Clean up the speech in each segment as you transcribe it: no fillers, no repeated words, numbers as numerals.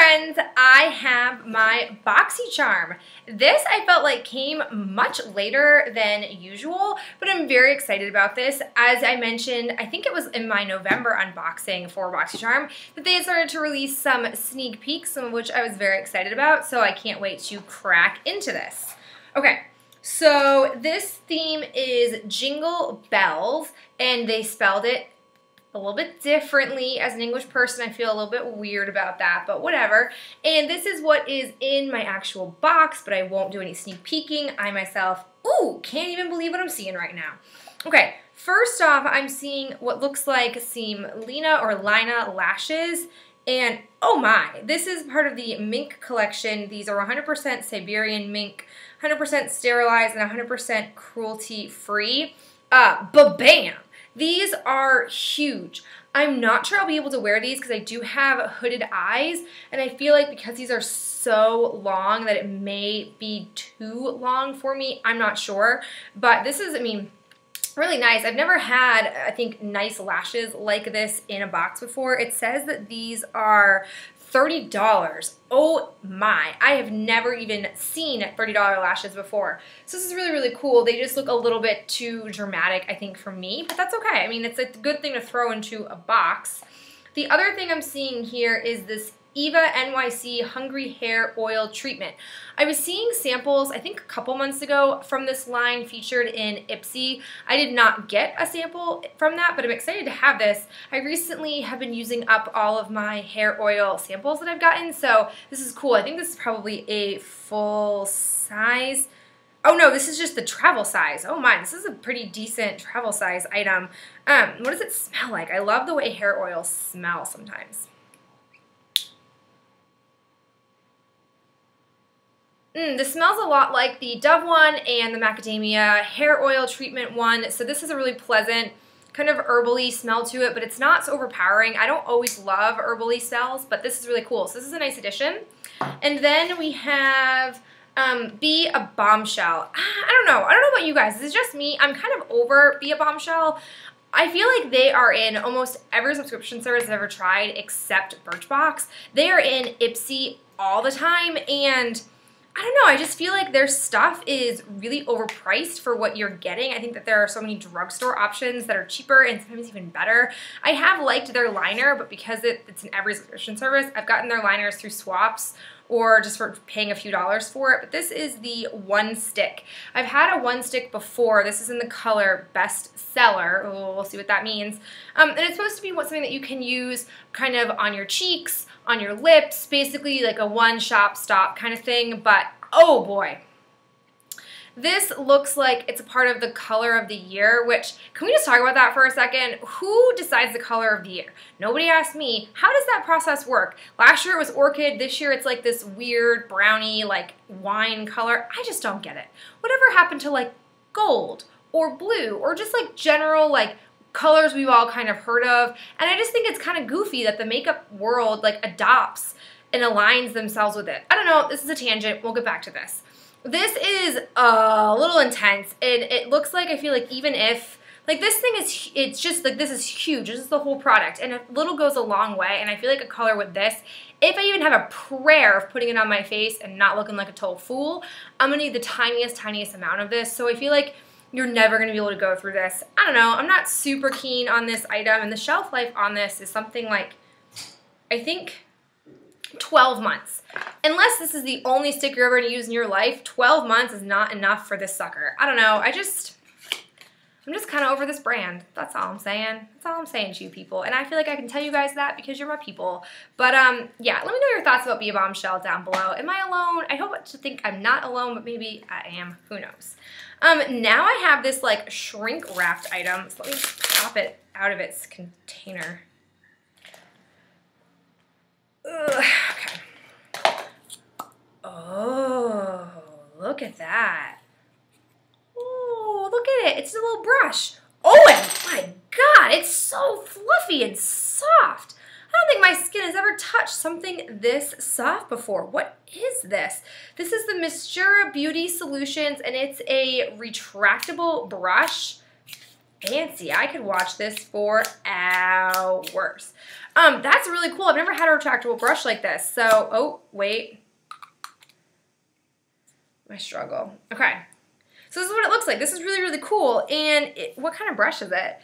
friends, I have my BoxyCharm. This I felt like came much later than usual, but I'm very excited about this. As I mentioned, I think it was in my November unboxing for BoxyCharm that they had started to release some sneak peeks, some of which I was very excited about, so I can't wait to crack into this. Okay, so this theme is Jingle Bells, and they spelled it a little bit differently. As an English person, I feel a little bit weird about that, but whatever. And this is what is in my actual box, but I won't do any sneak peeking. I myself, can't even believe what I'm seeing right now. Okay, first off, I'm seeing what looks like some Lina or Lina lashes. And oh my, this is part of the Mink collection. These are 100% Siberian mink, 100% sterilized, and 100% cruelty-free. Ba-bam! These are huge. I'm not sure I'll be able to wear these because I do have hooded eyes, and I feel like because these are so long that it may be too long for me. I'm not sure, but this is, I mean, really nice. I've never had, I think, nice lashes like this in a box before. It says that these are $30. Oh my, I have never even seen $30 lashes before. So this is really, really cool. They just look a little bit too dramatic, I think, for me, but that's okay. I mean, it's a good thing to throw into a box. The other thing I'm seeing here is this Eva NYC Hair Oil treatment. I was seeing samples, I think a couple months ago, from this line featured in Ipsy. I did not get a sample from that, but I'm excited to have this. I recently have been using up all of my hair oil samples that I've gotten, so this is cool. I think this is probably a full size. Oh no, this is just the travel size. Oh my, this is a pretty decent travel size item. What does it smell like? I love the way hair oil smells sometimes. This smells a lot like the Dove one and the macadamia hair oil treatment one. So this is a really pleasant kind of herbally smell to it, but it's not so overpowering. I don't always love herbally smells, but this is really cool. So this is a nice addition. And then we have Be a Bombshell. I don't know about you guys. This is just me. I'm kind of over Be a Bombshell. I feel like they are in almost every subscription service I've ever tried except Birchbox. They are in Ipsy all the time, and I don't know, I just feel like their stuff is really overpriced for what you're getting. I think that there are so many drugstore options that are cheaper and sometimes even better. I have liked their liner, but because it's in every subscription service, I've gotten their liners through swaps or just for paying a few dollars for it. But this is the one stick. I've had a one stick before. This is in the color Best Cellar. We'll see what that means. And it's supposed to be something that you can use kind of on your cheeks, on your lips, basically like a one-shop stop kind of thing, but oh boy. This looks like it's a part of the color of the year, which, can we just talk about that for a second? Who decides the color of the year? Nobody asked me. How does that process work? Last year it was orchid, this year it's like this weird brownie, like wine color. I just don't get it. Whatever happened to like gold or blue or just like general like colors we've all kind of heard of, and I just think it's kind of goofy that the makeup world like adopts and aligns themselves with it. I don't know, this is a tangent, we'll get back to this. This is a little intense, and it looks like, I feel like even if, like this thing is, it's just like, this is huge, this is the whole product, and a little goes a long way, and I feel like a color with this, if I even have a prayer of putting it on my face and not looking like a total fool, I'm gonna need the tiniest amount of this, so I feel like you're never going to be able to go through this. I don't know. I'm not super keen on this item, and the shelf life on this is something like, I think, 12 months. Unless this is the only stick you're ever going to use in your life, 12 months is not enough for this sucker. I don't know. I'm just kind of over this brand. That's all I'm saying. That's all I'm saying to you people. And I feel like I can tell you guys that because you're my people. But yeah, let me know your thoughts about Be a Bombshell down below. Am I alone? I hope to think I'm not alone, but maybe I am. Who knows? Now I have this like shrink wrapped item. So let me pop it out of its container. Ugh, okay. Oh, look at that. Oh, look at it. It's a little brush. Oh, and my God, it's so fluffy and soft. I don't think my skin has ever touched something this soft before. What is this? This is the Mistura Beauty Solutions, and it's a retractable brush. Fancy. I could watch this for hours. That's really cool. I've never had a retractable brush like this. So, oh, wait. I struggle. Okay. So this is what it looks like. This is really, really cool. And what kind of brush is it?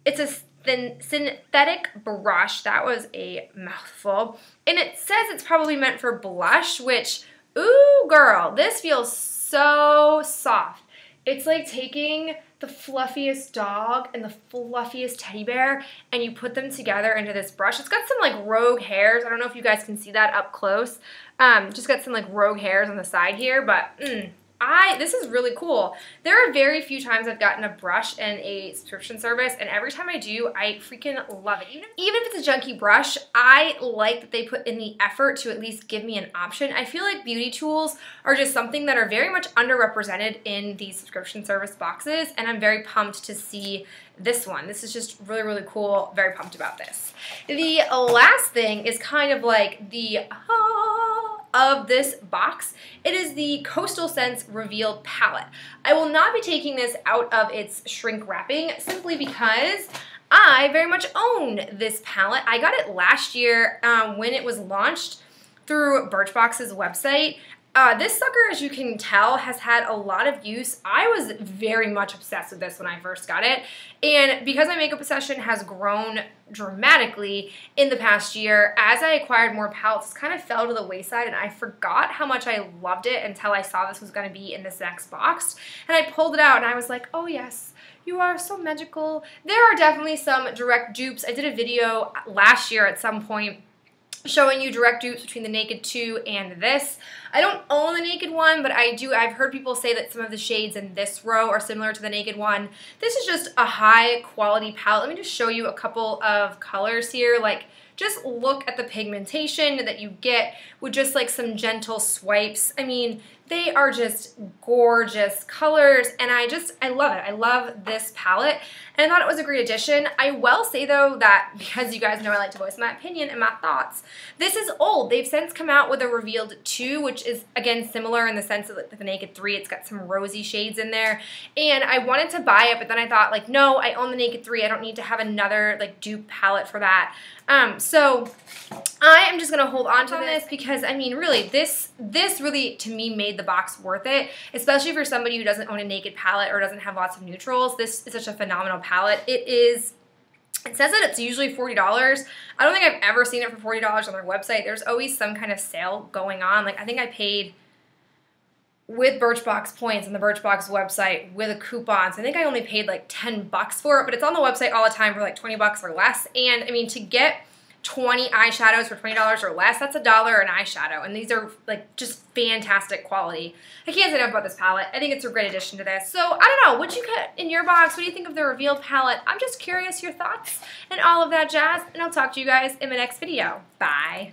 It's a synthetic brush. That was a mouthful. And it says it's probably meant for blush, which, ooh, girl, this feels so soft. It's like taking the fluffiest dog and the fluffiest teddy bear and you put them together into this brush. It's got some like rogue hairs. I don't know if you guys can see that up close. Just got some like rogue hairs on the side here, but this is really cool. There are very few times I've gotten a brush in a subscription service, and every time I do, I freaking love it. Even if it's a junky brush, I like that they put in the effort to at least give me an option. I feel like beauty tools are just something that are very much underrepresented in these subscription service boxes, and I'm very pumped to see this one. This is just really, really cool. Very pumped about this. The last thing is kind of like the of this box. It is the Coastal Scents Revealed Palette. I will not be taking this out of its shrink wrapping simply because I very much own this palette. I got it last year when it was launched through Birchbox's website. This sucker, as you can tell, has had a lot of use. I was very much obsessed with this when I first got it, and because my makeup obsession has grown dramatically in the past year, as I acquired more palettes, it kind of fell to the wayside, and I forgot how much I loved it until I saw this was going to be in this next box, and I pulled it out, and I was like, oh yes, you are so magical. There are definitely some direct dupes. I did a video last year at some point showing you direct dupes between the Naked 2 and this. I don't own the Naked one, but I've heard people say that some of the shades in this row are similar to the Naked one. This is just a high quality palette. Let me just show you a couple of colors here. Like, just look at the pigmentation that you get with just like some gentle swipes. I mean, they are just gorgeous colors, and I love it. I love this palette, and I thought it was a great addition. I will say, though, that because you guys know I like to voice my opinion and my thoughts, this is old. They've since come out with a Revealed 2, which is, again, similar in the sense of like the Naked 3. It's got some rosy shades in there, and I wanted to buy it, but then I thought, like, no, I own the Naked 3. I don't need to have another, like, dupe palette for that. So I am just going to hold on to this because, I mean, really, this really, to me, made the box worth it, especially for somebody who doesn't own a Naked palette or doesn't have lots of neutrals. This is such a phenomenal palette. It says that it's usually $40. I don't think I've ever seen it for $40 on their website. There's always some kind of sale going on. Like, I think I paid with Birchbox points on the Birchbox website with a coupon. So I think I only paid like 10 bucks for it, but it's on the website all the time for like 20 bucks or less. And I mean, to get 20 eyeshadows for $20 or less, that's $1 an eyeshadow. And these are like just fantastic quality. I can't say enough about this palette. I think it's a great addition to this. So I don't know, what'd you get in your box? What do you think of the Revealed palette? I'm just curious your thoughts and all of that jazz. And I'll talk to you guys in my next video. Bye.